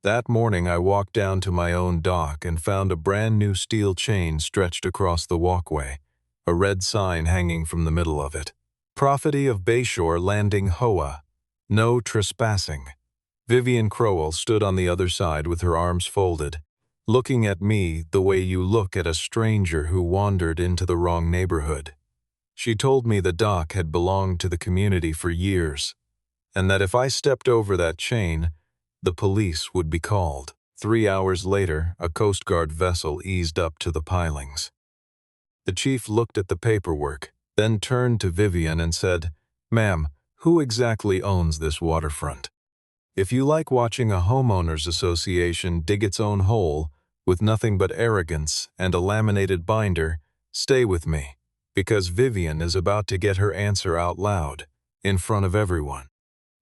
That morning I walked down to my own dock and found a brand new steel chain stretched across the walkway, a red sign hanging from the middle of it. Property of Bayshore Landing HOA. No trespassing. Vivian Crowell stood on the other side with her arms folded, looking at me the way you look at a stranger who wandered into the wrong neighborhood. She told me the dock had belonged to the community for years, and that if I stepped over that chain, the police would be called. 3 hours later, a Coast Guard vessel eased up to the pilings. The chief looked at the paperwork, then turned to Vivian and said, "Ma'am, who exactly owns this waterfront? If you like watching a homeowners association dig its own hole with nothing but arrogance and a laminated binder, stay with me, because Vivian is about to get her answer out loud, in front of everyone.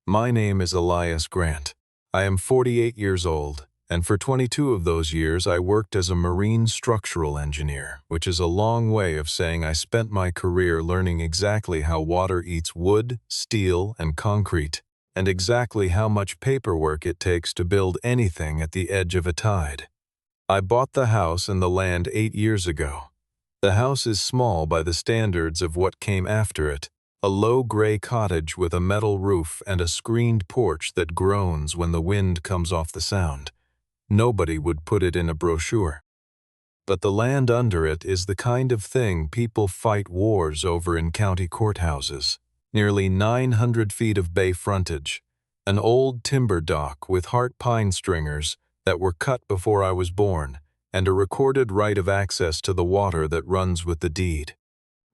My name is Elias Grant. I am 48 years old, and for 22 of those years I worked as a marine structural engineer, which is a long way of saying I spent my career learning exactly how water eats wood, steel, and concrete, and exactly how much paperwork it takes to build anything at the edge of a tide. I bought the house and the land 8 years ago. The house is small by the standards of what came after it, a low gray cottage with a metal roof and a screened porch that groans when the wind comes off the sound. Nobody would put it in a brochure. But the land under it is the kind of thing people fight wars over in county courthouses. Nearly 900 feet of bay frontage, an old timber dock with heart pine stringers that were cut before I was born, and a recorded right of access to the water that runs with the deed.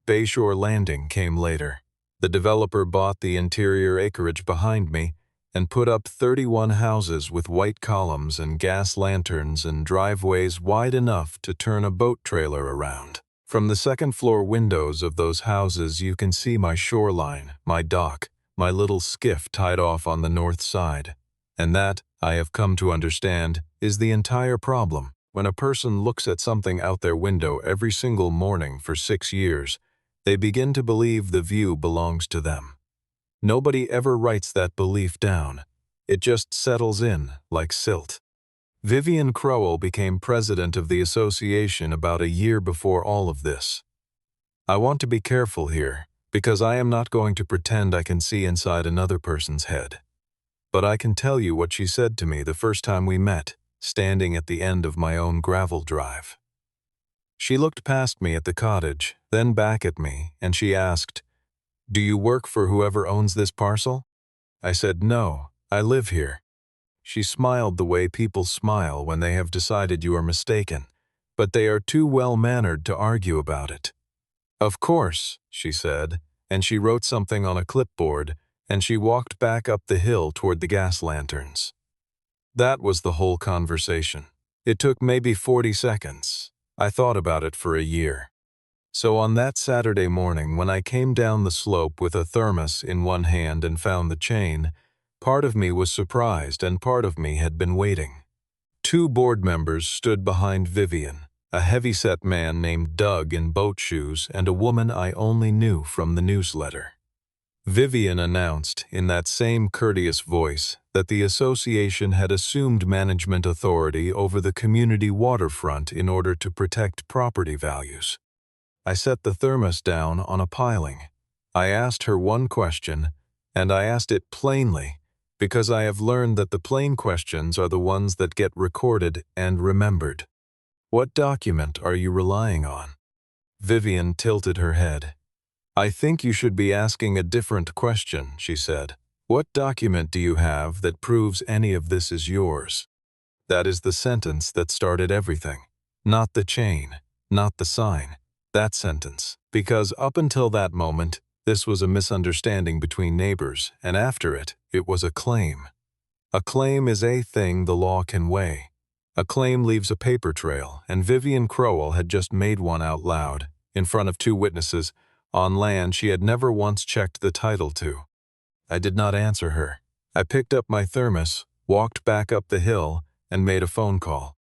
Bayshore Landing came later. The developer bought the interior acreage behind me and put up 31 houses with white columns and gas lanterns and driveways wide enough to turn a boat trailer around. From the second-floor windows of those houses you can see my shoreline, my dock, my little skiff tied off on the north side. And that, I have come to understand, is the entire problem. When a person looks at something out their window every single morning for 6 years, they begin to believe the view belongs to them. Nobody ever writes that belief down. It just settles in like silt. Vivian Crowell became president of the association about a year before all of this. I want to be careful here, because I am not going to pretend I can see inside another person's head. But I can tell you what she said to me the first time we met, standing at the end of my own gravel drive. She looked past me at the cottage, then back at me, and she asked, "Do you work for whoever owns this parcel?" I said, "No, I live here." She smiled the way people smile when they have decided you are mistaken, but they are too well-mannered to argue about it. "Of course," she said, and she wrote something on a clipboard, and she walked back up the hill toward the gas lanterns. That was the whole conversation. It took maybe 40 seconds. I thought about it for a year. So on that Saturday morning, when I came down the slope with a thermos in one hand and found the chain, part of me was surprised and part of me had been waiting. 2 board members stood behind Vivian, a heavy-set man named Doug in boat shoes and a woman I only knew from the newsletter. Vivian announced, in that same courteous voice, that the association had assumed management authority over the community waterfront in order to protect property values. I set the thermos down on a piling. I asked her one question, and I asked it plainly, because I have learned that the plain questions are the ones that get recorded and remembered. "What document are you relying on?" Vivian tilted her head. "I think you should be asking a different question," she said. "What document do you have that proves any of this is yours?" That is the sentence that started everything. Not the chain, not the sign. That sentence. Because up until that moment, this was a misunderstanding between neighbors, and after it, it was a claim. A claim is a thing the law can weigh. A claim leaves a paper trail, and Vivian Crowell had just made one out loud, in front of 2 witnesses, on land she had never once checked the title to. I did not answer her. I picked up my thermos, walked back up the hill, and made a phone call.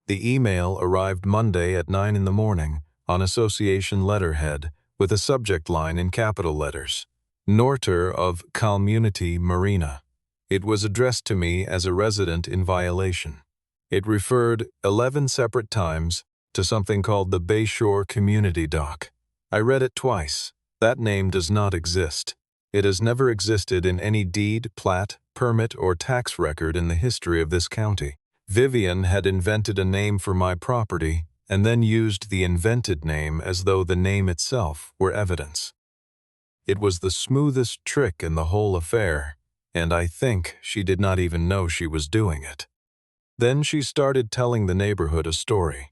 The email arrived Monday at 9 in the morning on association letterhead with a subject line in capital letters. Norter of Community Marina. It was addressed to me as a resident in violation. It referred 11 separate times to something called the Bayshore Community Dock. I read it twice. That name does not exist. It has never existed in any deed, plat, permit, or tax record in the history of this county. Vivian had invented a name for my property and then used the invented name as though the name itself were evidence. It was the smoothest trick in the whole affair, and I think she did not even know she was doing it. Then she started telling the neighborhood a story.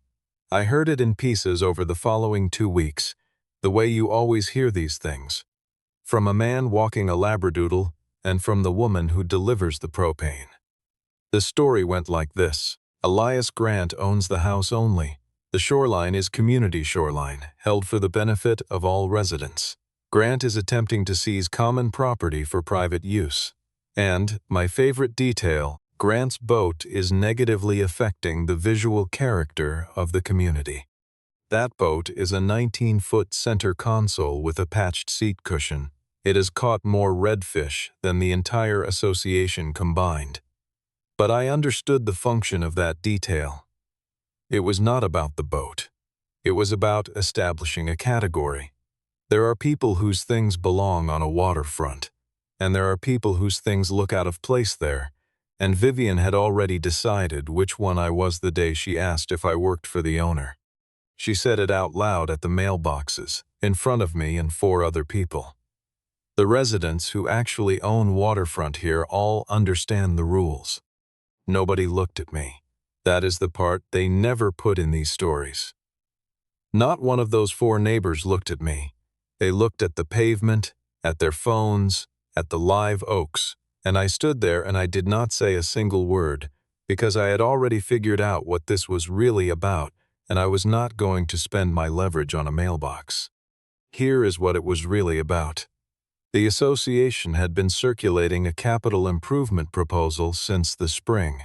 I heard it in pieces over the following 2 weeks, the way you always hear these things. From a man walking a labradoodle and from the woman who delivers the propane. The story went like this. Elias Grant owns the house only. The shoreline is community shoreline, held for the benefit of all residents. Grant is attempting to seize common property for private use. And, my favorite detail, Grant's boat is negatively affecting the visual character of the community. That boat is a 19-foot center console with a patched seat cushion. It has caught more redfish than the entire association combined. But I understood the function of that detail. It was not about the boat. It was about establishing a category. There are people whose things belong on a waterfront, and there are people whose things look out of place there, and Vivian had already decided which one I was the day she asked if I worked for the owner. She said it out loud at the mailboxes, in front of me and 4 other people. The residents who actually own waterfront here all understand the rules. Nobody looked at me. That is the part they never put in these stories. Not one of those 4 neighbors looked at me. They looked at the pavement, at their phones, at the live oaks, and I stood there and I did not say a single word, because I had already figured out what this was really about, and I was not going to spend my leverage on a mailbox. Here is what it was really about. The association had been circulating a capital improvement proposal since the spring.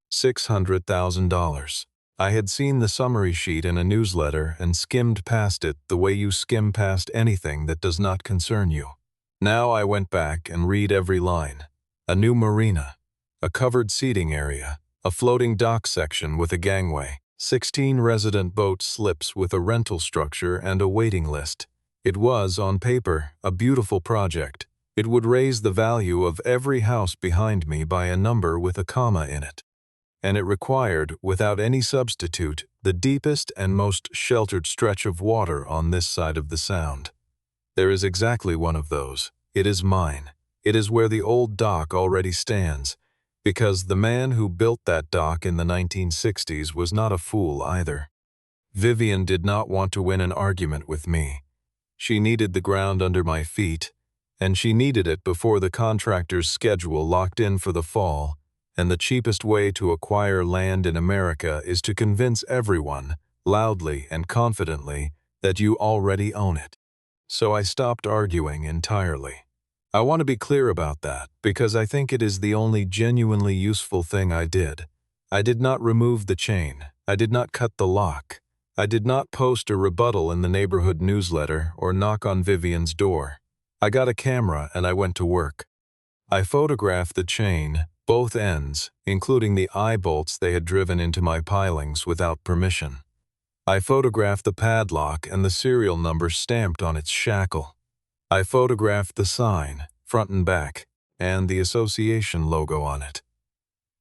$600,000. I had seen the summary sheet in a newsletter and skimmed past it the way you skim past anything that does not concern you. Now I went back and read every line. A new marina, a covered seating area, a floating dock section with a gangway, 16 resident boat slips with a rental structure and a waiting list. It was, on paper, a beautiful project. It would raise the value of every house behind me by a number with a comma in it. And it required, without any substitute, the deepest and most sheltered stretch of water on this side of the Sound. There is exactly one of those. It is mine. It is where the old dock already stands, because the man who built that dock in the 1960s was not a fool either. Vivian did not want to win an argument with me. She needed the ground under my feet, and she needed it before the contractor's schedule locked in for the fall, and the cheapest way to acquire land in America is to convince everyone, loudly and confidently, that you already own it. So I stopped arguing entirely. I want to be clear about that, because I think it is the only genuinely useful thing I did. I did not remove the chain. I did not cut the lock. I did not post a rebuttal in the neighborhood newsletter or knock on Vivian's door. I got a camera and I went to work. I photographed the chain, both ends, including the eye bolts they had driven into my pilings without permission. I photographed the padlock and the serial number stamped on its shackle. I photographed the sign, front and back, and the association logo on it.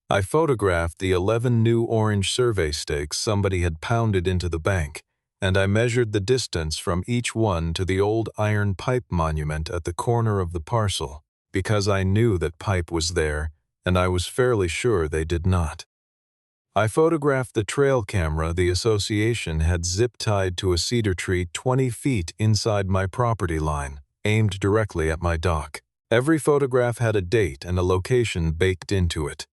I photographed the 11 new orange survey stakes somebody had pounded into the bank, and I measured the distance from each one to the old iron pipe monument at the corner of the parcel, because I knew that pipe was there, and I was fairly sure they did not. I photographed the trail camera the association had zip-tied to a cedar tree 20 feet inside my property line, aimed directly at my dock. Every photograph had a date and a location baked into it.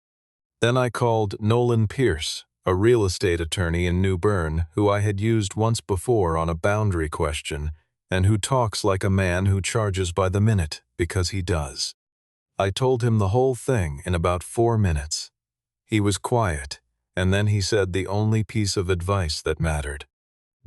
Then I called Nolan Pierce, a real estate attorney in New Bern who I had used once before on a boundary question and who talks like a man who charges by the minute, because he does. I told him the whole thing in about 4 minutes. He was quiet, and then he said the only piece of advice that mattered.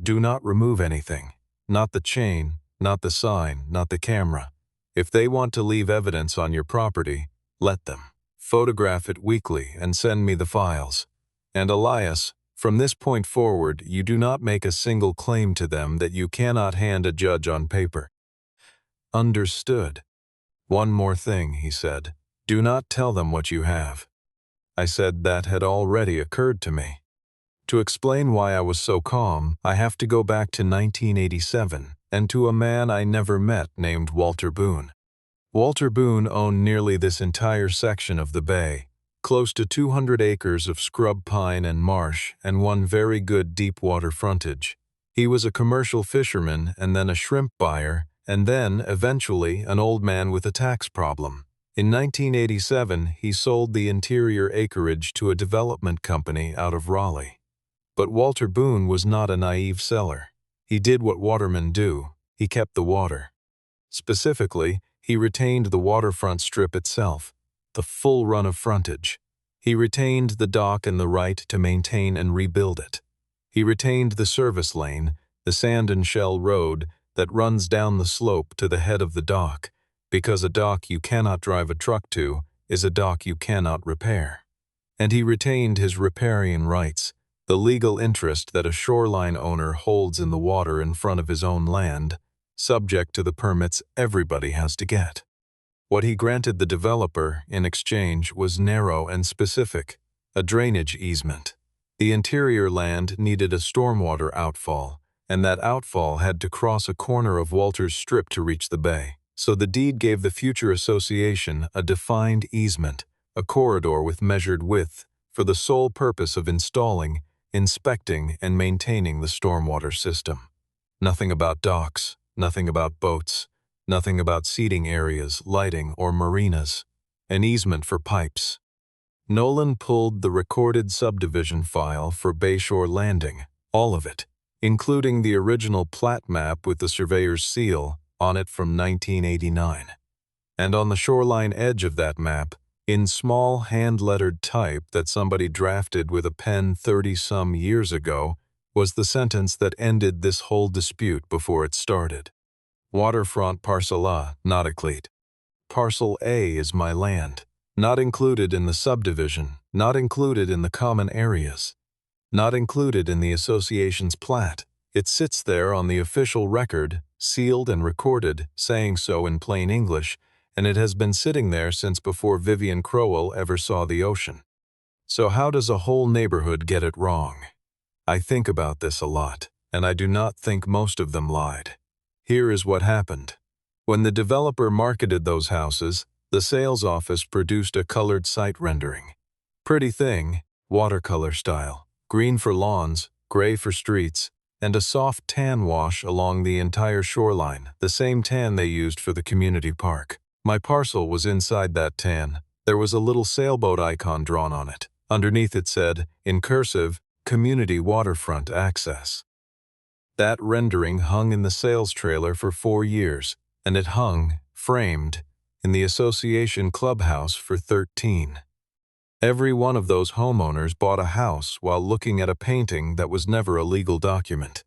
Do not remove anything. Not the chain, not the sign, not the camera. If they want to leave evidence on your property, let them. photograph it weekly, and send me the files. And Elias, from this point forward, you do not make a single claim to them that you cannot hand a judge on paper." "Understood." "One more thing," he said. "Do not tell them what you have." I said that had already occurred to me. To explain why I was so calm, I have to go back to 1987 and to a man I never met named Walter Boone. Walter Boone owned nearly this entire section of the bay, close to 200 acres of scrub pine and marsh and one very good deep water frontage. He was a commercial fisherman and then a shrimp buyer and then, eventually, an old man with a tax problem. In 1987, he sold the interior acreage to a development company out of Raleigh. But Walter Boone was not a naive seller. He did what watermen do. He kept the water. Specifically, he retained the waterfront strip itself, the full run of frontage. He retained the dock and the right to maintain and rebuild it. He retained the service lane, the sand and shell road that runs down the slope to the head of the dock, because a dock you cannot drive a truck to is a dock you cannot repair. And he retained his riparian rights, the legal interest that a shoreline owner holds in the water in front of his own land, subject to the permits everybody has to get. What he granted the developer in exchange was narrow and specific, a drainage easement. The interior land needed a stormwater outfall, and that outfall had to cross a corner of Walter's strip to reach the bay. So the deed gave the future association a defined easement, a corridor with measured width, for the sole purpose of installing, inspecting, and maintaining the stormwater system. Nothing about docks, nothing about boats, nothing about seating areas, lighting, or marinas. An easement for pipes. Nolan pulled the recorded subdivision file for Bayshore Landing, all of it, including the original plat map with the surveyor's seal on it from 1989. And on the shoreline edge of that map, in small hand-lettered type that somebody drafted with a pen 30-some years ago, was the sentence that ended this whole dispute before it started. Waterfront Parcel A, not Eclete. Parcel A is my land, not included in the subdivision, not included in the common areas, not included in the association's plat. It sits there on the official record, sealed and recorded, saying so in plain English, and it has been sitting there since before Vivian Crowell ever saw the ocean. So how does a whole neighborhood get it wrong? I think about this a lot, and I do not think most of them lied. Here is what happened. When the developer marketed those houses, the sales office produced a colored site rendering. Pretty thing, watercolor style, green for lawns, gray for streets, and a soft tan wash along the entire shoreline, the same tan they used for the community park. My parcel was inside that tan. There was a little sailboat icon drawn on it. Underneath it said, in cursive, Community Waterfront Access. That rendering hung in the sales trailer for 4 years, and it hung, framed, in the association clubhouse for 13. Every one of those homeowners bought a house while looking at a painting that was never a legal document.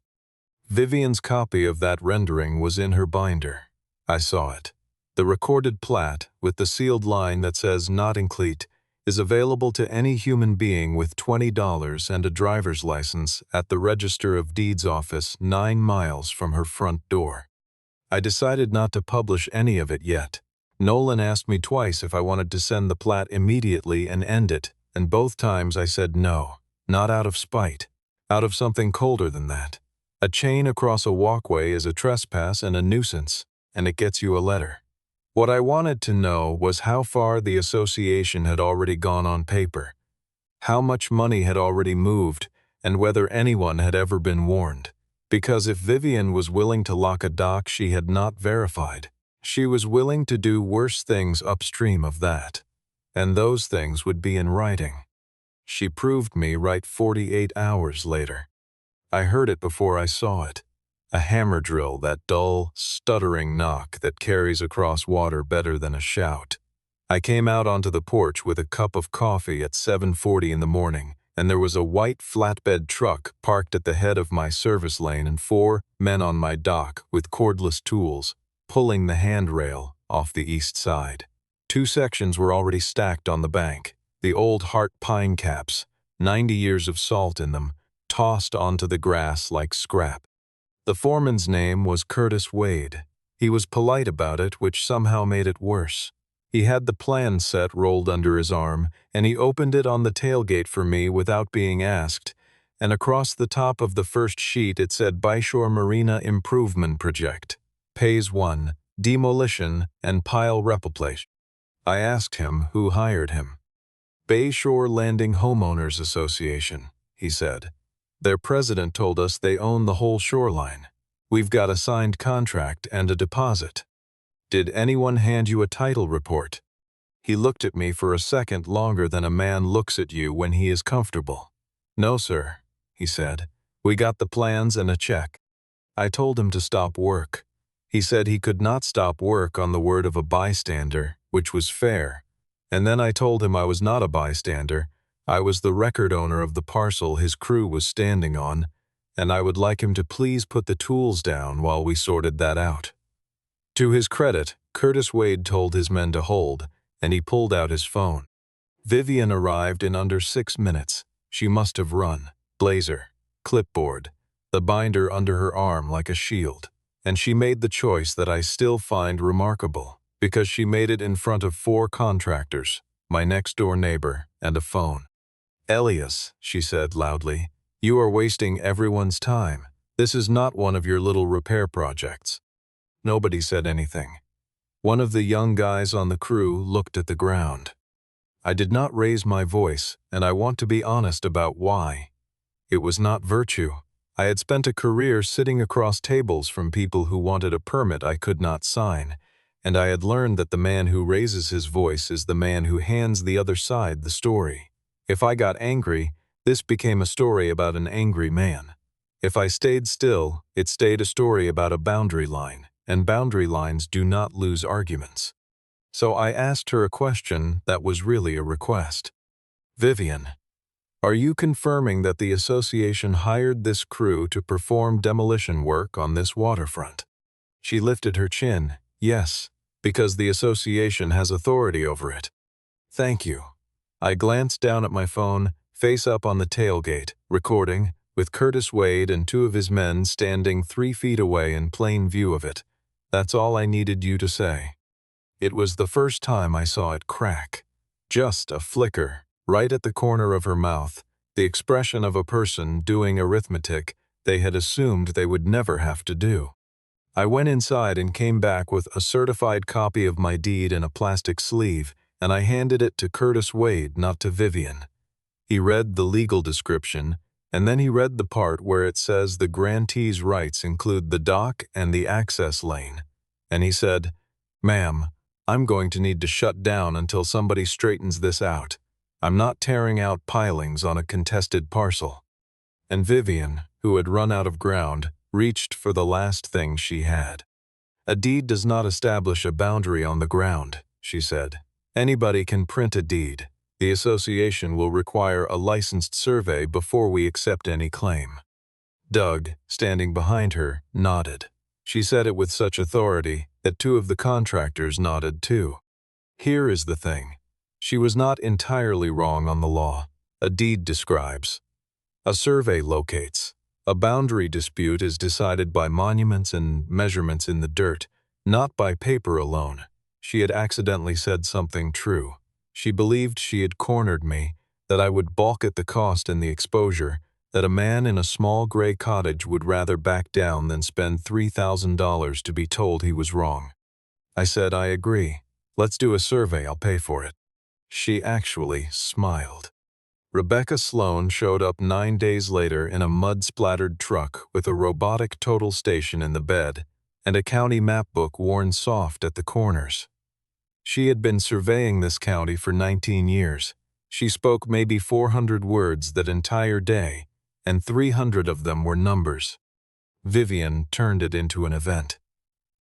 Vivian's copy of that rendering was in her binder. I saw it. The recorded plat, with the sealed line that says not inclete, is available to any human being with $20 and a driver's license at the Register of Deeds office 9 miles from her front door. I decided not to publish any of it yet. Nolan asked me twice if I wanted to send the plat immediately and end it, and both times I said no, not out of spite, out of something colder than that. A chain across a walkway is a trespass and a nuisance, and it gets you a letter. What I wanted to know was how far the association had already gone on paper, how much money had already moved, and whether anyone had ever been warned. Because if Vivian was willing to lock a dock she had not verified, she was willing to do worse things upstream of that, and those things would be in writing. She proved me right 48 hours later. I heard it before I saw it. A hammer drill, that dull, stuttering knock that carries across water better than a shout. I came out onto the porch with a cup of coffee at 7:40 in the morning, and there was a white flatbed truck parked at the head of my service lane and 4 men on my dock with cordless tools, pulling the handrail off the east side. 2 sections were already stacked on the bank, the old heart pine caps, 90 years of salt in them, tossed onto the grass like scrap. The foreman's name was Curtis Wade. He was polite about it, which somehow made it worse. He had the plan set rolled under his arm, and he opened it on the tailgate for me without being asked, and across the top of the first sheet it said Bayshore Marina Improvement Project, Phase 1, Demolition and Pile Replacement. I asked him who hired him. Bayshore Landing Homeowners Association, he said. Their president told us they own the whole shoreline. We've got a signed contract and a deposit. Did anyone hand you a title report? He looked at me for a second longer than a man looks at you when he is comfortable. No, sir, he said. We got the plans and a check. I told him to stop work. He said he could not stop work on the word of a bystander, which was fair. And then I told him I was not a bystander. I was the record owner of the parcel his crew was standing on, and I would like him to please put the tools down while we sorted that out. To his credit, Curtis Wade told his men to hold, and he pulled out his phone. Vivian arrived in under 6 minutes. She must have run. Blazer, clipboard, the binder under her arm like a shield. And she made the choice that I still find remarkable, because she made it in front of 4 contractors, my next-door neighbor, and a phone. Elias, she said loudly, you are wasting everyone's time. This is not one of your little repair projects. Nobody said anything. One of the young guys on the crew looked at the ground. I did not raise my voice, and I want to be honest about why. It was not virtue. I had spent a career sitting across tables from people who wanted a permit I could not sign, and I had learned that the man who raises his voice is the man who hands the other side the story. If I got angry, this became a story about an angry man. If I stayed still, it stayed a story about a boundary line, and boundary lines do not lose arguments. So I asked her a question that was really a request. Vivian, are you confirming that the association hired this crew to perform demolition work on this waterfront? She lifted her chin. Yes, because the association has authority over it. Thank you. I glanced down at my phone, face up on the tailgate, recording, with Curtis Wade and 2 of his men standing 3 feet away in plain view of it. That's all I needed you to say. It was the first time I saw it crack. Just a flicker, right at the corner of her mouth, the expression of a person doing arithmetic they had assumed they would never have to do. I went inside and came back with a certified copy of my deed in a plastic sleeve, and I handed it to Curtis Wade, not to Vivian. He read the legal description, and then he read the part where it says the grantee's rights include the dock and the access lane. And he said, "Ma'am, I'm going to need to shut down until somebody straightens this out. I'm not tearing out pilings on a contested parcel." And Vivian, who had run out of ground, reached for the last thing she had. "A deed does not establish a boundary on the ground," she said. "Anybody can print a deed. The association will require a licensed survey before we accept any claim." Doug, standing behind her, nodded. She said it with such authority that 2 of the contractors nodded too. Here is the thing. She was not entirely wrong on the law. A deed describes. A survey locates. A boundary dispute is decided by monuments and measurements in the dirt, not by paper alone. She had accidentally said something true. She believed she had cornered me, that I would balk at the cost and the exposure, that a man in a small gray cottage would rather back down than spend $3,000 to be told he was wrong. I said, "I agree. Let's do a survey, I'll pay for it." She actually smiled. Rebecca Sloan showed up 9 days later in a mud-splattered truck with a robotic total station in the bed and a county map book worn soft at the corners. She had been surveying this county for 19 years. She spoke maybe 400 words that entire day, and 300 of them were numbers. Vivian turned it into an event.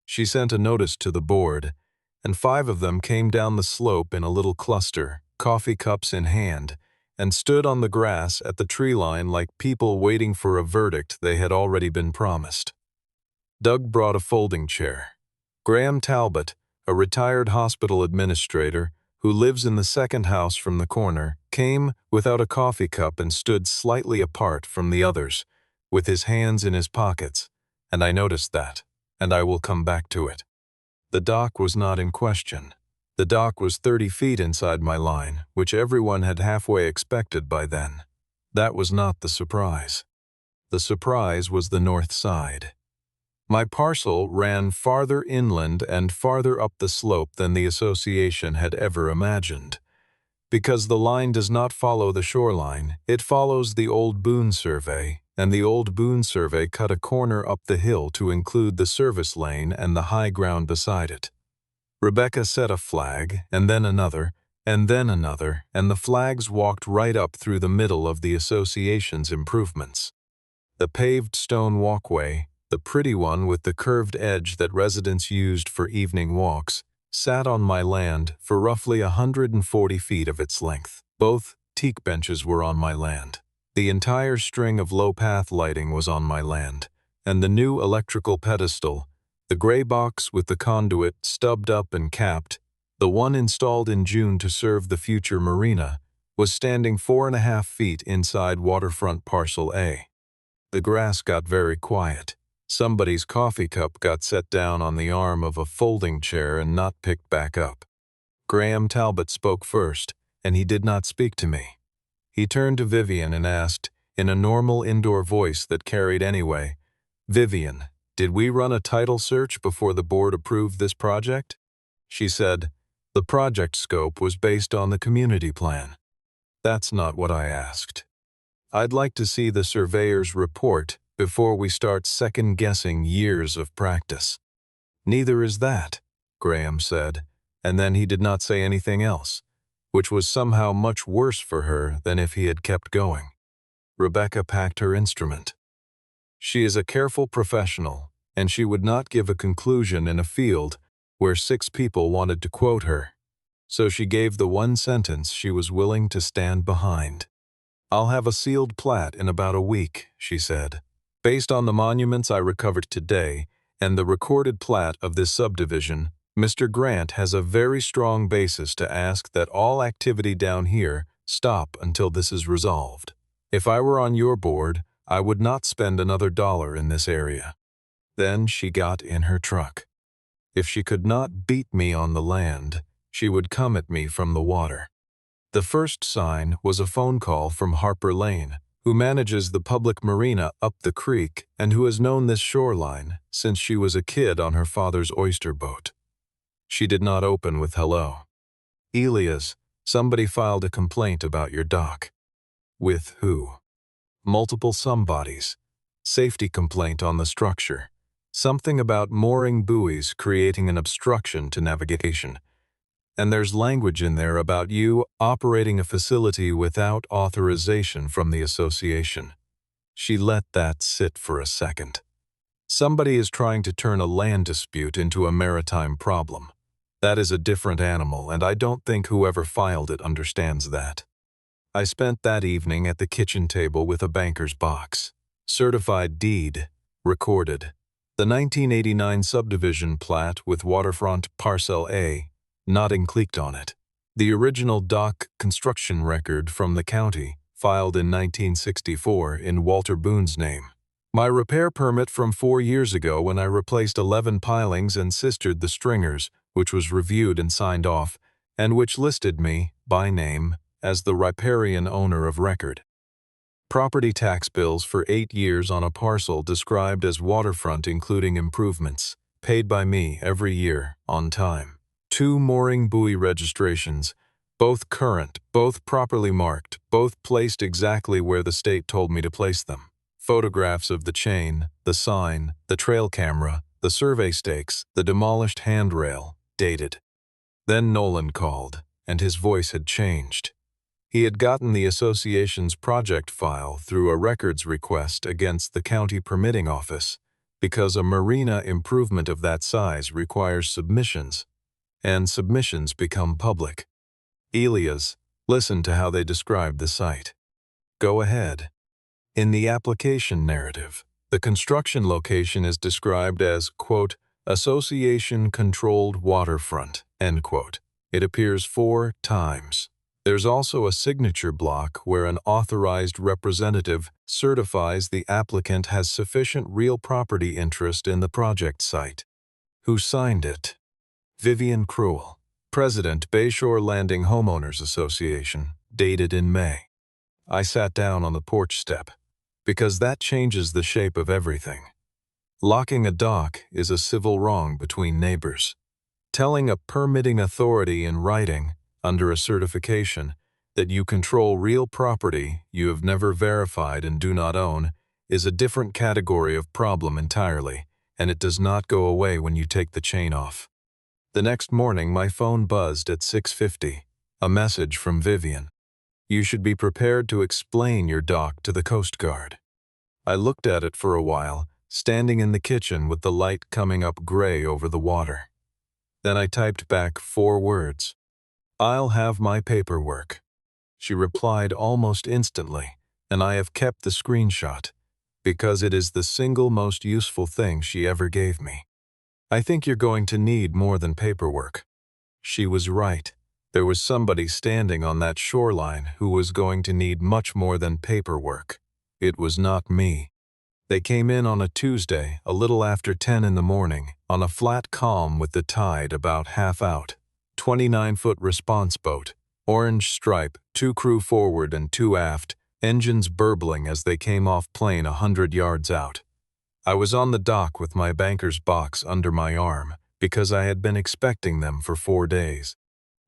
She sent a notice to the board, and 5 of them came down the slope in a little cluster, coffee cups in hand, and stood on the grass at the tree line like people waiting for a verdict they had already been promised. Doug brought a folding chair. Graham Talbot, a retired hospital administrator who lives in the second house from the corner, came without a coffee cup and stood slightly apart from the others, with his hands in his pockets, and I noticed that, and I will come back to it. The dock was not in question. The dock was 30 feet inside my line, which everyone had halfway expected by then. That was not the surprise. The surprise was the north side. My parcel ran farther inland and farther up the slope than the association had ever imagined. Because the line does not follow the shoreline, it follows the old Boone survey, and the old Boone survey cut a corner up the hill to include the service lane and the high ground beside it. Rebecca set a flag, and then another, and then another, and the flags walked right up through the middle of the association's improvements. The paved stone walkway, the pretty one with the curved edge that residents used for evening walks, sat on my land for roughly 140 feet of its length. Both teak benches were on my land. The entire string of low-path lighting was on my land, and the new electrical pedestal, the gray box with the conduit stubbed up and capped, the one installed in June to serve the future marina, was standing 4.5 feet inside Waterfront Parcel A. The grass got very quiet. Somebody's coffee cup got set down on the arm of a folding chair and not picked back up. Graham Talbot spoke first, and he did not speak to me. He turned to Vivian and asked, in a normal indoor voice that carried anyway, "Vivian, did we run a title search before the board approved this project?" She said, "The project scope was based on the community plan." That's not what I asked. I'd like to see the surveyor's report before we start second-guessing years of practice. Neither is that, Graham said, and then he did not say anything else, which was somehow much worse for her than if he had kept going. Rebecca packed her instrument. She is a careful professional, and she would not give a conclusion in a field where 6 people wanted to quote her. So she gave the one sentence she was willing to stand behind. "I'll have a sealed plat in about a week," she said. "Based on the monuments I recovered today and the recorded plat of this subdivision, Mr. Grant has a very strong basis to ask that all activity down here stop until this is resolved. If I were on your board, I would not spend another dollar in this area." Then she got in her truck. If she could not beat me on the land, she would come at me from the water. The first sign was a phone call from Harper Lane, who manages the public marina up the creek and who has known this shoreline since she was a kid on her father's oyster boat. She did not open with hello. "Elias, somebody filed a complaint about your dock." With who? Multiple somebodies. Safety complaint on the structure. Something about mooring buoys creating an obstruction to navigation. And there's language in there about you operating a facility without authorization from the association. She let that sit for a second. Somebody is trying to turn a land dispute into a maritime problem. That is a different animal, and I don't think whoever filed it understands that. I spent that evening at the kitchen table with a banker's box. Certified deed. Recorded. The 1989 subdivision plat with Waterfront Parcel A, not inclicked on it. The original dock construction record from the county, filed in 1964 in Walter Boone's name. My repair permit from 4 years ago when I replaced 11 pilings and sistered the stringers, which was reviewed and signed off, and which listed me, by name, as the riparian owner of record. Property tax bills for 8 years on a parcel described as waterfront including improvements, paid by me every year, on time. 2 mooring buoy registrations, both current, both properly marked, both placed exactly where the state told me to place them. Photographs of the chain, the sign, the trail camera, the survey stakes, the demolished handrail, dated. Then Nolan called, and his voice had changed. He had gotten the association's project file through a records request against the county permitting office, because a marina improvement of that size requires submissions, and submissions become public. "Elias, listen to how they describe the site." "Go ahead." In the application narrative, the construction location is described as, quote, Association-controlled waterfront, end quote. It appears 4 times. There's also a signature block where an authorized representative certifies the applicant has sufficient real property interest in the project site. Who signed it? Vivian Crowell, President, Bayshore Landing Homeowners Association, dated in May. I sat down on the porch step, because that changes the shape of everything. Locking a dock is a civil wrong between neighbors. Telling a permitting authority in writing, under a certification, that you control real property you have never verified and do not own is a different category of problem entirely, and it does not go away when you take the chain off. The next morning, my phone buzzed at 6:50, a message from Vivian. You should be prepared to explain your dock to the Coast Guard. I looked at it for a while, standing in the kitchen with the light coming up gray over the water. Then I typed back 4 words. I'll have my paperwork. She replied almost instantly, and I have kept the screenshot, because it is the single most useful thing she ever gave me. I think you're going to need more than paperwork. She was right. There was somebody standing on that shoreline who was going to need much more than paperwork. It was not me. They came in on a Tuesday, a little after 10 in the morning, on a flat calm with the tide about half out. 29-foot response boat, orange stripe, 2 crew forward and 2 aft, engines burbling as they came off plane 100 yards out. I was on the dock with my banker's box under my arm because I had been expecting them for 4 days.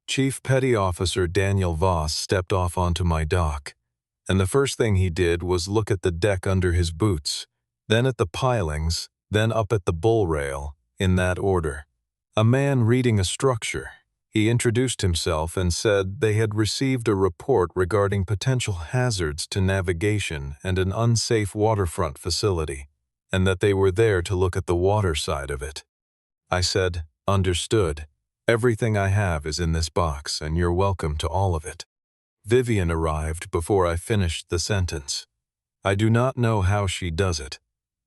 Chief Petty Officer Daniel Voss stepped off onto my dock, and the first thing he did was look at the deck under his boots, then at the pilings, then up at the bull rail, in that order. A man reading a structure. He introduced himself and said they had received a report regarding potential hazards to navigation and an unsafe waterfront facility, and that they were there to look at the water side of it. I said, understood. Everything I have is in this box, and you're welcome to all of it. Vivian arrived before I finished the sentence. I do not know how she does it.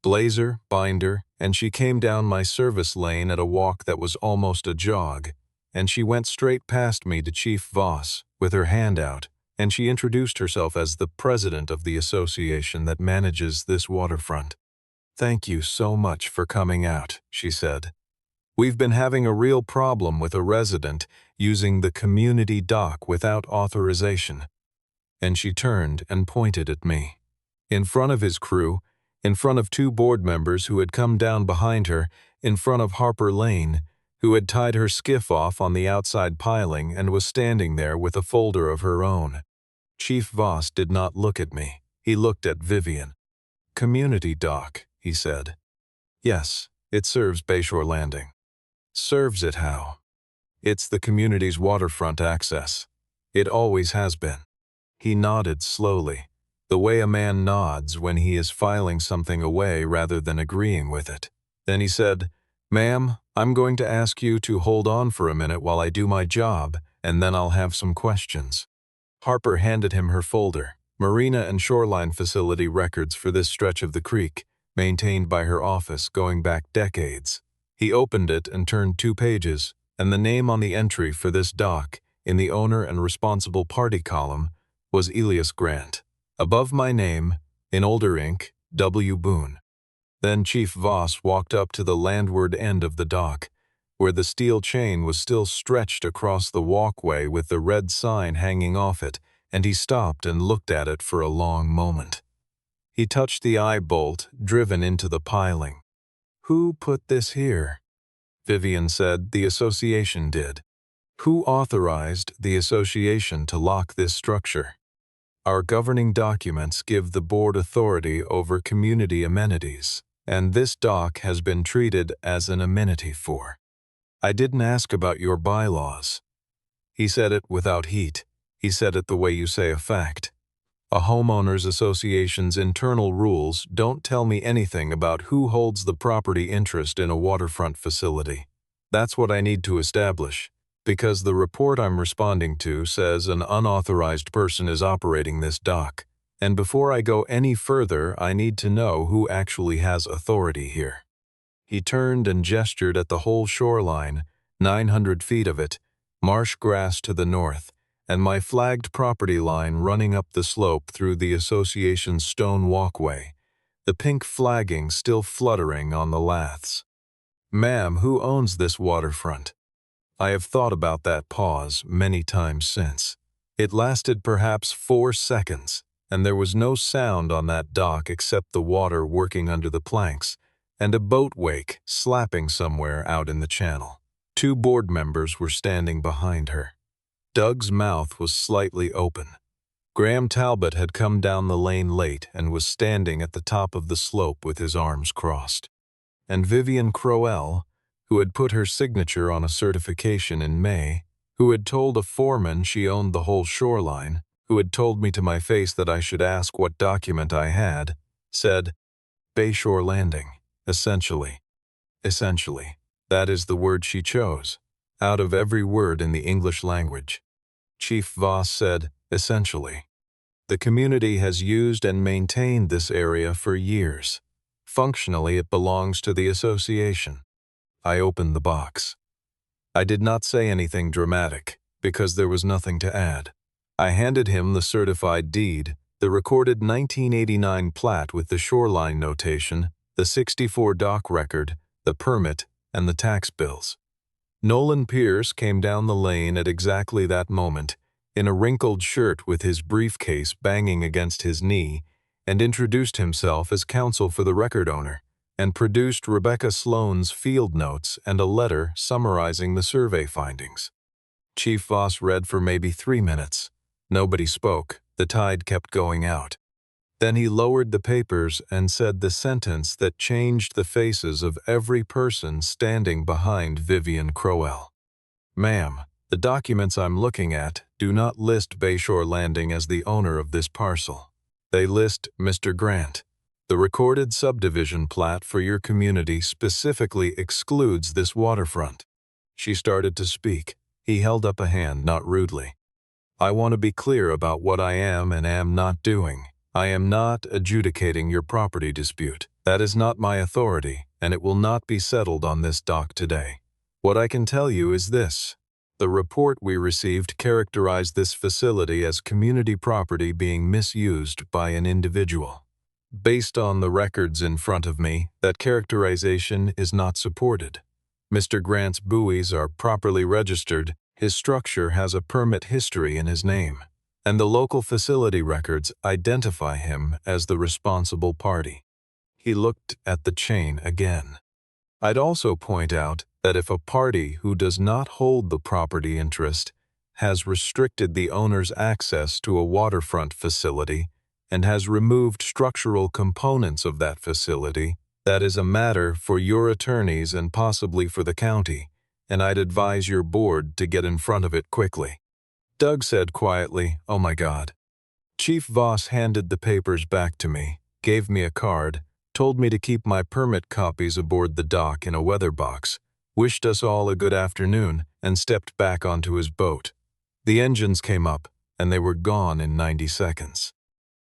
Blazer, binder, and she came down my service lane at a walk that was almost a jog, and she went straight past me to Chief Voss with her hand out, and she introduced herself as the president of the association that manages this waterfront. Thank you so much for coming out, she said. We've been having a real problem with a resident using the community dock without authorization. And she turned and pointed at me. In front of his crew, in front of 2 board members who had come down behind her, in front of Harper Lane, who had tied her skiff off on the outside piling and was standing there with a folder of her own. Chief Voss did not look at me. He looked at Vivian. Community dock, he said. Yes, it serves Bayshore Landing. Serves it how? It's the community's waterfront access. It always has been. He nodded slowly, the way a man nods when he is filing something away rather than agreeing with it. Then he said, Ma'am, I'm going to ask you to hold on for a minute while I do my job, and then I'll have some questions. Harper handed him her folder, Marina and Shoreline Facility records for this stretch of the creek, maintained by her office going back decades. He opened it and turned 2 pages, and the name on the entry for this dock, in the owner and responsible party column, was Elias Grant. Above my name, in older ink, W. Boone. Then Chief Voss walked up to the landward end of the dock, where the steel chain was still stretched across the walkway with the red sign hanging off it, and he stopped and looked at it for a long moment. He touched the eye bolt driven into the piling. Who put this here? Vivian said the association did. Who authorized the association to lock this structure? Our governing documents give the board authority over community amenities, and this dock has been treated as an amenity for. I didn't ask about your bylaws. He said it without heat. He said it the way you say a fact. A homeowners association's internal rules don't tell me anything about who holds the property interest in a waterfront facility. That's what I need to establish, because the report I'm responding to says an unauthorized person is operating this dock, and before I go any further, I need to know who actually has authority here. He turned and gestured at the whole shoreline, 900 feet of it, marsh grass to the north, and my flagged property line running up the slope through the association's stone walkway, the pink flagging still fluttering on the laths. "Ma'am, who owns this waterfront?" I have thought about that pause many times since. It lasted perhaps 4 seconds, and there was no sound on that dock except the water working under the planks and a boat wake slapping somewhere out in the channel. 2 board members were standing behind her. Doug's mouth was slightly open. Graham Talbot had come down the lane late and was standing at the top of the slope with his arms crossed. And Vivian Crowell, who had put her signature on a certification in May, who had told a foreman she owned the whole shoreline, who had told me to my face that I should ask what document I had, said, "Bayshore Landing, essentially." Essentially. That is the word she chose, out of every word in the English language. Chief Voss said, "Essentially." The community has used and maintained this area for years. Functionally, it belongs to the association. I opened the box. I did not say anything dramatic, because there was nothing to add. I handed him the certified deed, the recorded 1989 plat with the shoreline notation, the 64 dock record, the permit, and the tax bills. Nolan Pierce came down the lane at exactly that moment, in a wrinkled shirt with his briefcase banging against his knee, and introduced himself as counsel for the record owner, and produced Rebecca Sloan's field notes and a letter summarizing the survey findings. Chief Voss read for maybe 3 minutes. Nobody spoke. The tide kept going out. Then he lowered the papers and said the sentence that changed the faces of every person standing behind Vivian Crowell. "Ma'am, the documents I'm looking at do not list Bayshore Landing as the owner of this parcel. They list Mr. Grant. The recorded subdivision plat for your community specifically excludes this waterfront." She started to speak. He held up a hand, not rudely. "I want to be clear about what I am and am not doing. I am not adjudicating your property dispute. That is not my authority, and it will not be settled on this dock today. What I can tell you is this. The report we received characterized this facility as community property being misused by an individual. Based on the records in front of me, that characterization is not supported. Mr. Grant's buoys are properly registered, his structure has a permit history in his name, and the local facility records identify him as the responsible party." He looked at the chain again. "I'd also point out that if a party who does not hold the property interest has restricted the owner's access to a waterfront facility and has removed structural components of that facility, that is a matter for your attorneys and possibly for the county, and I'd advise your board to get in front of it quickly." Doug said quietly, "Oh my God." Chief Voss handed the papers back to me, gave me a card, told me to keep my permit copies aboard the dock in a weather box, wished us all a good afternoon, and stepped back onto his boat. The engines came up, and they were gone in 90 seconds.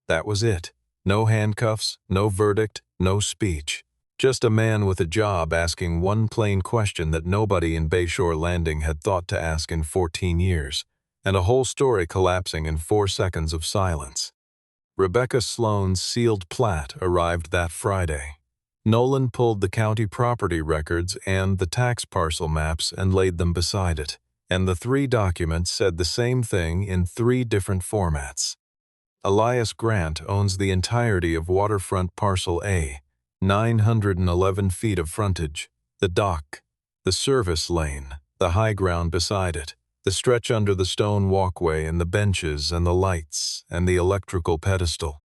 That was it. No handcuffs, no verdict, no speech. Just a man with a job asking one plain question that nobody in Bayshore Landing had thought to ask in 14 years, and a whole story collapsing in 4 seconds of silence. Rebecca Sloan's sealed plat arrived that Friday. Nolan pulled the county property records and the tax parcel maps and laid them beside it, and the 3 documents said the same thing in 3 different formats. Elias Grant owns the entirety of Waterfront Parcel A, 911 feet of frontage, the dock, the service lane, the high ground beside it, the stretch under the stone walkway and the benches and the lights and the electrical pedestal.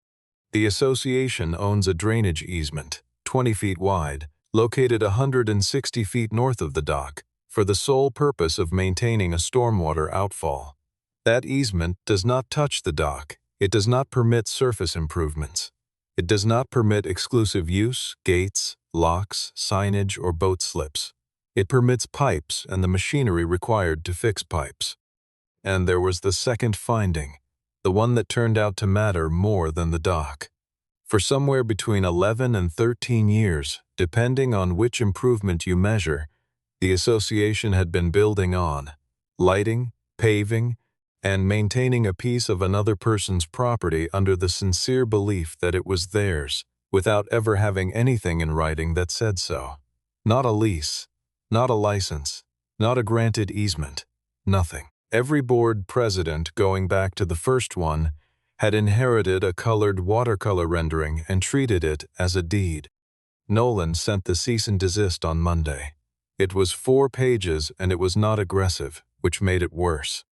The association owns a drainage easement, 20 feet wide, located 160 feet north of the dock, for the sole purpose of maintaining a stormwater outfall. That easement does not touch the dock. It does not permit surface improvements. It does not permit exclusive use, gates, locks, signage, or boat slips. It permits pipes and the machinery required to fix pipes. And there was the second finding, the one that turned out to matter more than the dock. For somewhere between 11 and 13 years, depending on which improvement you measure, the association had been building on, lighting, paving, and maintaining a piece of another person's property under the sincere belief that it was theirs, without ever having anything in writing that said so. Not a lease, not a license, not a granted easement, nothing. Every board president, going back to the first one, had inherited a colored watercolor rendering and treated it as a deed. Nolan sent the cease and desist on Monday. It was 4 pages and it was not aggressive, which made it worse.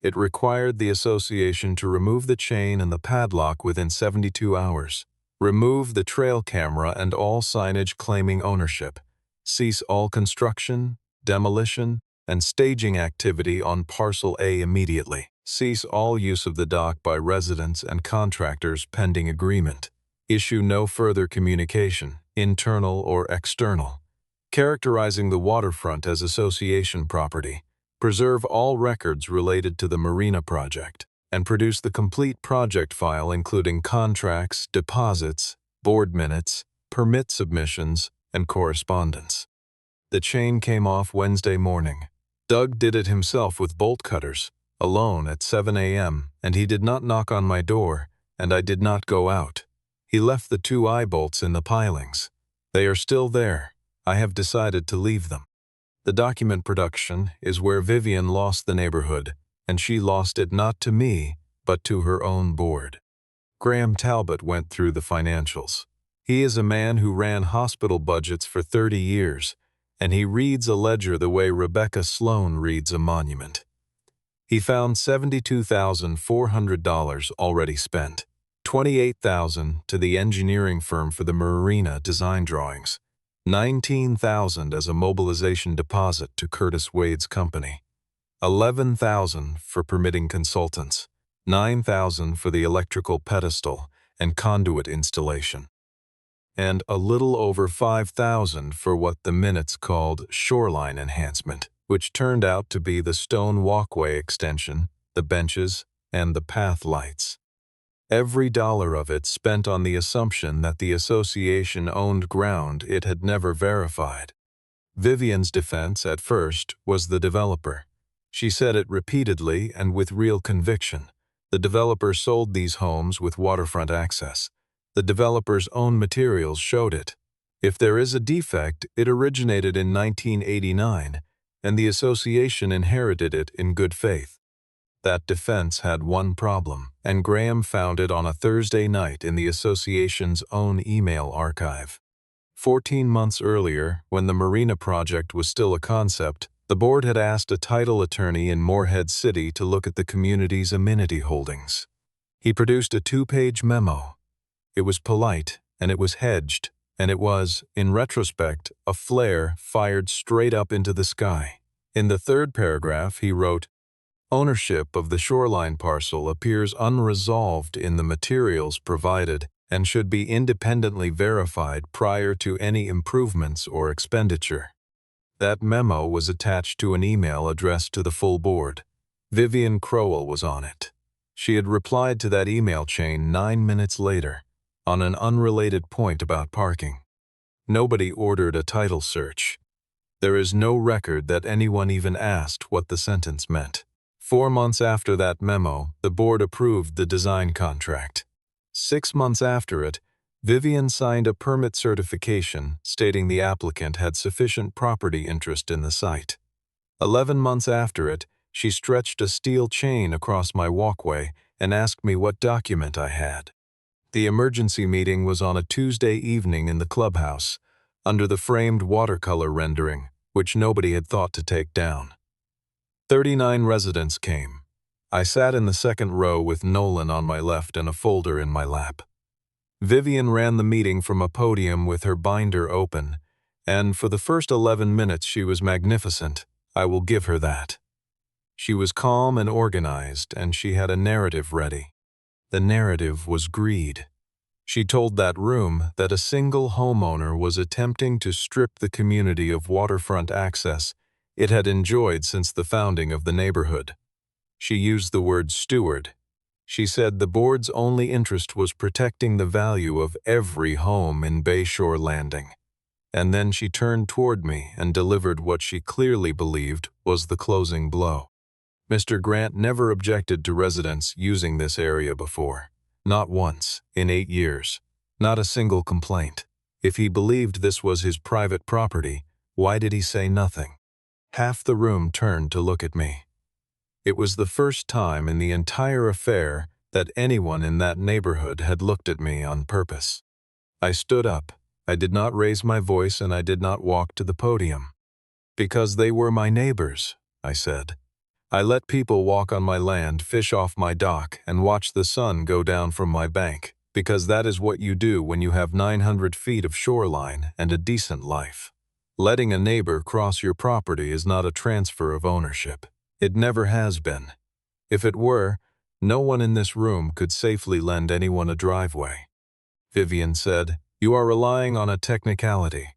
It required the association to remove the chain and the padlock within 72 hours, remove the trail camera and all signage claiming ownership, cease all construction, demolition, and staging activity on Parcel A immediately. Cease all use of the dock by residents and contractors pending agreement. Issue no further communication, internal or external. Characterizing the waterfront as association property. Preserve all records related to the marina project, and produce the complete project file including contracts, deposits, board minutes, permit submissions, and correspondence. The chain came off Wednesday morning. Doug did it himself with bolt cutters, alone at 7 a.m., and he did not knock on my door, and I did not go out. He left the 2 eye bolts in the pilings. They are still there. I have decided to leave them. The document production is where Vivian lost the neighborhood, and she lost it not to me, but to her own board. Graham Talbot went through the financials. He is a man who ran hospital budgets for 30 years, and he reads a ledger the way Rebecca Sloan reads a monument. He found $72,400 already spent, $28,000 to the engineering firm for the marina design drawings, $19,000 as a mobilization deposit to Curtis Wade's company, $11,000 for permitting consultants, $9,000 for the electrical pedestal and conduit installation, and a little over $5,000 for what the minutes called shoreline enhancement, which turned out to be the stone walkway extension, the benches, and the path lights. Every dollar of it spent on the assumption that the association owned ground it had never verified. Vivian's defense at first was the developer. She said it repeatedly and with real conviction. The developer sold these homes with waterfront access. The developer's own materials showed it. If there is a defect, it originated in 1989, and the association inherited it in good faith. That defense had one problem, and Graham found it on a Thursday night in the association's own email archive. 14 months earlier, when the marina project was still a concept, the board had asked a title attorney in Morehead City to look at the community's amenity holdings. He produced a 2-page memo. It was polite, and it was hedged, and it was, in retrospect, a flare fired straight up into the sky. In the 3rd paragraph, he wrote, "Ownership of the shoreline parcel appears unresolved in the materials provided and should be independently verified prior to any improvements or expenditure." That memo was attached to an email addressed to the full board. Vivian Crowell was on it. She had replied to that email chain 9 minutes later, on an unrelated point about parking. Nobody ordered a title search. There is no record that anyone even asked what the sentence meant. 4 months after that memo, the board approved the design contract. 6 months after it, Vivian signed a permit certification stating the applicant had sufficient property interest in the site. 11 months after it, she stretched a steel chain across my walkway and asked me what document I had. The emergency meeting was on a Tuesday evening in the clubhouse, under the framed watercolor rendering, which nobody had thought to take down. 39 residents came. I sat in the 2nd row with Nolan on my left and a folder in my lap. Vivian ran the meeting from a podium with her binder open, and for the first 11 minutes she was magnificent. I will give her that. She was calm and organized, and she had a narrative ready. The narrative was greed. She told that room that a single homeowner was attempting to strip the community of waterfront access it had enjoyed since the founding of the neighborhood. She used the word steward. She said the board's only interest was protecting the value of every home in Bayshore Landing. And then she turned toward me and delivered what she clearly believed was the closing blow. Mr. Grant never objected to residents using this area before. Not once, in 8 years. Not a single complaint. If he believed this was his private property, why did he say nothing? Half the room turned to look at me. It was the first time in the entire affair that anyone in that neighborhood had looked at me on purpose. I stood up. I did not raise my voice and I did not walk to the podium. Because they were my neighbors, I said. I let people walk on my land, fish off my dock, and watch the sun go down from my bank, because that is what you do when you have 900 feet of shoreline and a decent life. Letting a neighbor cross your property is not a transfer of ownership. It never has been. If it were, no one in this room could safely lend anyone a driveway. Vivian said, "You are relying on a technicality."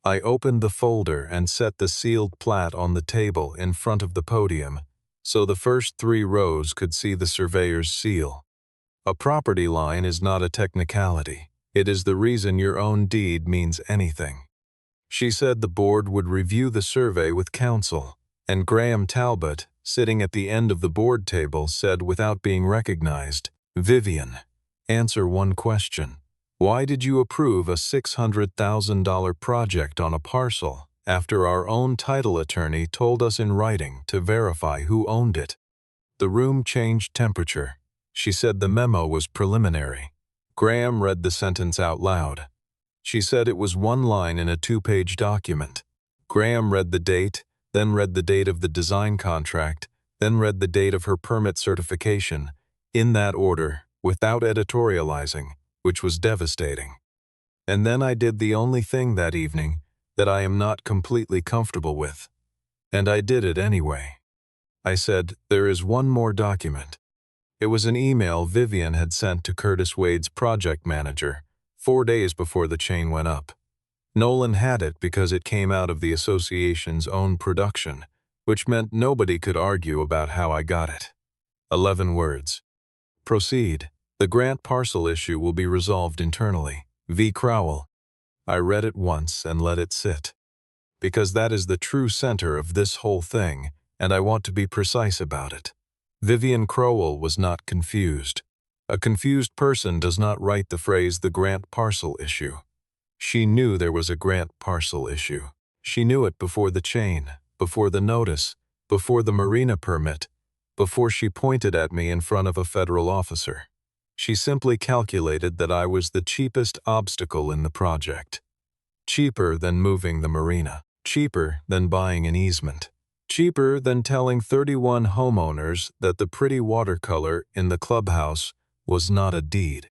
I opened the folder and set the sealed plat on the table in front of the podium, so the first 3 rows could see the surveyor's seal. A property line is not a technicality. It is the reason your own deed means anything. She said the board would review the survey with counsel, and Graham Talbot, sitting at the end of the board table, said without being recognized, "Vivian, answer one question. Why did you approve a $600,000 project on a parcel after our own title attorney told us in writing to verify who owned it?" The room changed temperature. She said the memo was preliminary. Graham read the sentence out loud. She said it was 1 line in a 2-page document. Graham read the date, then read the date of the design contract, then read the date of her permit certification, in that order, without editorializing, which was devastating. And then I did the only thing that evening that I am not completely comfortable with. And I did it anyway. I said, "There is one more document." It was an email Vivian had sent to Curtis Wade's project manager 4 days before the chain went up. Nolan had it because it came out of the association's own production, which meant nobody could argue about how I got it. 11 words. Proceed. The Grant parcel issue will be resolved internally. V. Crowell. I read it once and let it sit. Because that is the true center of this whole thing, and I want to be precise about it. Vivian Crowell was not confused. A confused person does not write the phrase "the Grant parcel issue." She knew there was a Grant parcel issue. She knew it before the chain, before the notice, before the marina permit, before she pointed at me in front of a federal officer. She simply calculated that I was the cheapest obstacle in the project. Cheaper than moving the marina. Cheaper than buying an easement. Cheaper than telling 31 homeowners that the pretty watercolor in the clubhouse was not a deed.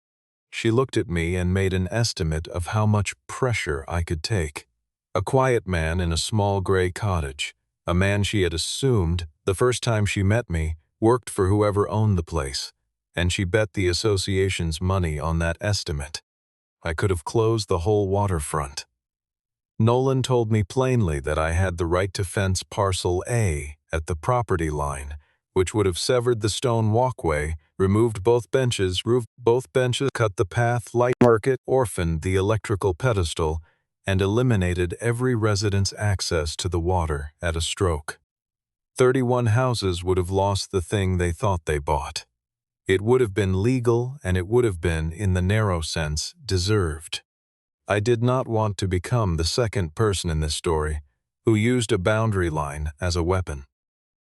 She looked at me and made an estimate of how much pressure I could take. A quiet man in a small gray cottage, a man she had assumed, the first time she met me, worked for whoever owned the place, and she bet the association's money on that estimate. I could have closed the whole waterfront. Nolan told me plainly that I had the right to fence Parcel A at the property line, which would have severed the stone walkway, removed both benches, roofed both benches, cut the path, light market, orphaned the electrical pedestal, and eliminated every resident's access to the water at a stroke. 31 houses would have lost the thing they thought they bought. It would have been legal, and it would have been, in the narrow sense, deserved. I did not want to become the second person in this story who used a boundary line as a weapon.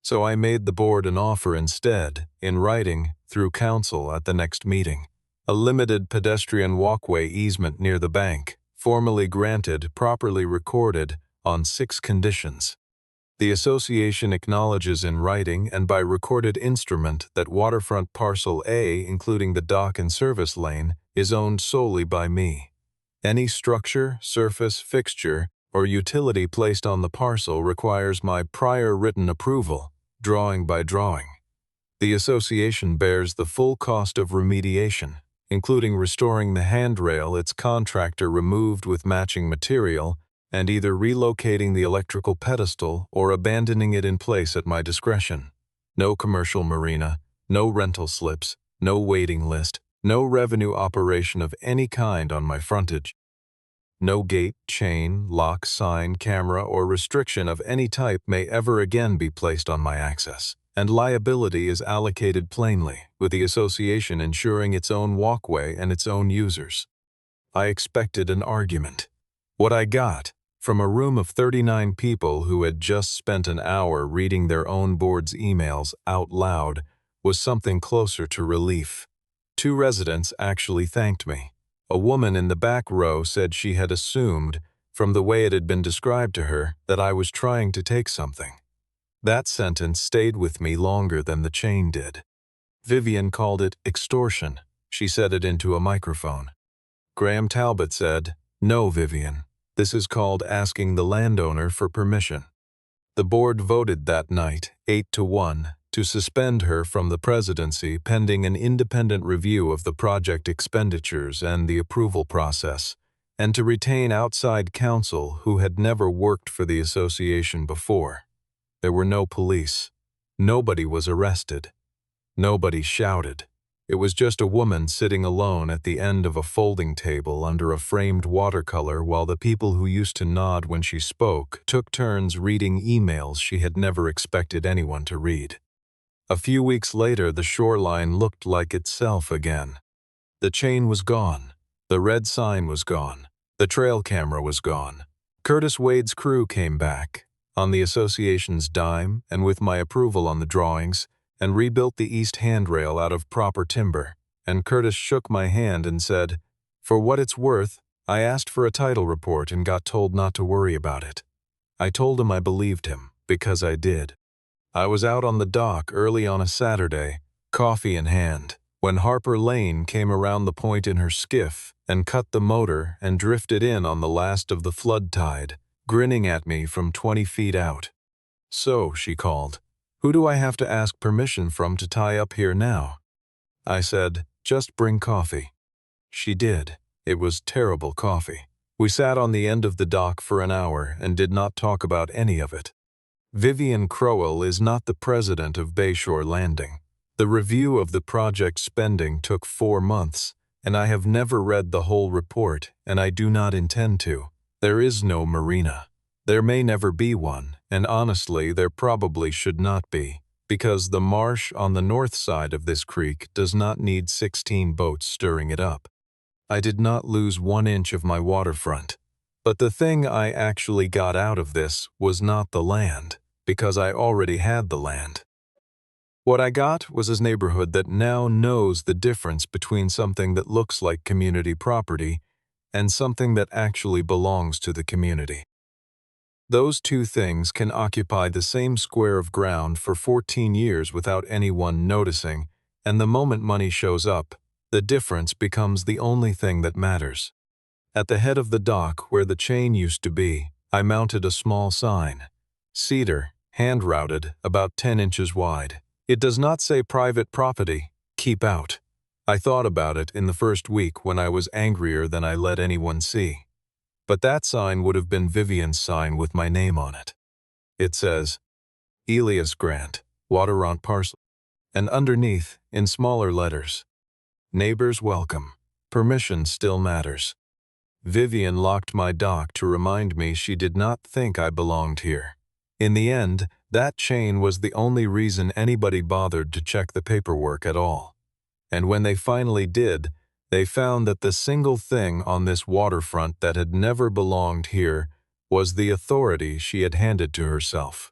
So I made the board an offer instead, in writing, through counsel at the next meeting. A limited pedestrian walkway easement near the bank, formally granted, properly recorded, on 6 conditions. The association acknowledges in writing and by recorded instrument that Waterfront Parcel A, including the dock and service lane, is owned solely by me. Any structure, surface, fixture, or utility placed on the parcel requires my prior written approval, drawing by drawing. The association bears the full cost of remediation, including restoring the handrail its contractor removed with matching material, and either relocating the electrical pedestal or abandoning it in place at my discretion. No commercial marina, no rental slips, No waiting list, no revenue operation of any kind on my frontage. No gate, chain, lock, sign, camera, or restriction of any type may ever again be placed on my access, and liability is allocated plainly, with the association ensuring its own walkway and its own users. I expected an argument. What I got, from a room of 39 people who had just spent an hour reading their own board's emails out loud, was something closer to relief. 2 residents actually thanked me. A woman in the back row said she had assumed, from the way it had been described to her, that I was trying to take something. That sentence stayed with me longer than the chain did. Vivian called it extortion. She said it into a microphone. Graham Talbot said, "No, Vivian. This is called asking the landowner for permission." The board voted that night, 8-1, to suspend her from the presidency pending an independent review of the project expenditures and the approval process, and to retain outside counsel who had never worked for the association before. There were no police. Nobody was arrested. Nobody shouted. It was just a woman sitting alone at the end of a folding table under a framed watercolor while the people who used to nod when she spoke took turns reading emails she had never expected anyone to read. A few weeks later, the shoreline looked like itself again. The chain was gone. The red sign was gone. The trail camera was gone. Curtis Wade's crew came back, on the association's dime and with my approval on the drawings, and rebuilt the east handrail out of proper timber, and Curtis shook my hand and said, "For what it's worth, I asked for a title report and got told not to worry about it." I told him I believed him, because I did. I was out on the dock early on a Saturday, coffee in hand, when Harper Lane came around the point in her skiff and cut the motor and drifted in on the last of the flood tide, grinning at me from 20 feet out. "So," she called, "who do I have to ask permission from to tie up here now?" I said, "Just bring coffee." She did. It was terrible coffee. We sat on the end of the dock for an hour and did not talk about any of it. Vivian Crowell is not the president of Bayshore Landing. The review of the project spending took 4 months, and I have never read the whole report, and I do not intend to. There is no marina. There may never be one, and honestly, there probably should not be, because the marsh on the north side of this creek does not need 16 boats stirring it up. I did not lose 1 inch of my waterfront, but the thing I actually got out of this was not the land, because I already had the land. What I got was a neighborhood that now knows the difference between something that looks like community property and something that actually belongs to the community. Those 2 things can occupy the same square of ground for 14 years without anyone noticing, and the moment money shows up, the difference becomes the only thing that matters. At the head of the dock, where the chain used to be, I mounted a small sign. Cedar, hand-routed, about 10 inches wide. It does not say private property, keep out. I thought about it in the first week when I was angrier than I let anyone see. But that sign would have been Vivian's sign with my name on it. It says, Elias Grant, Waterfront Parcel, and underneath, in smaller letters, neighbors welcome, permission still matters. Vivian locked my dock to remind me she did not think I belonged here. In the end, that chain was the only reason anybody bothered to check the paperwork at all. And when they finally did, they found that the single thing on this waterfront that had never belonged here was the authority she had handed to herself.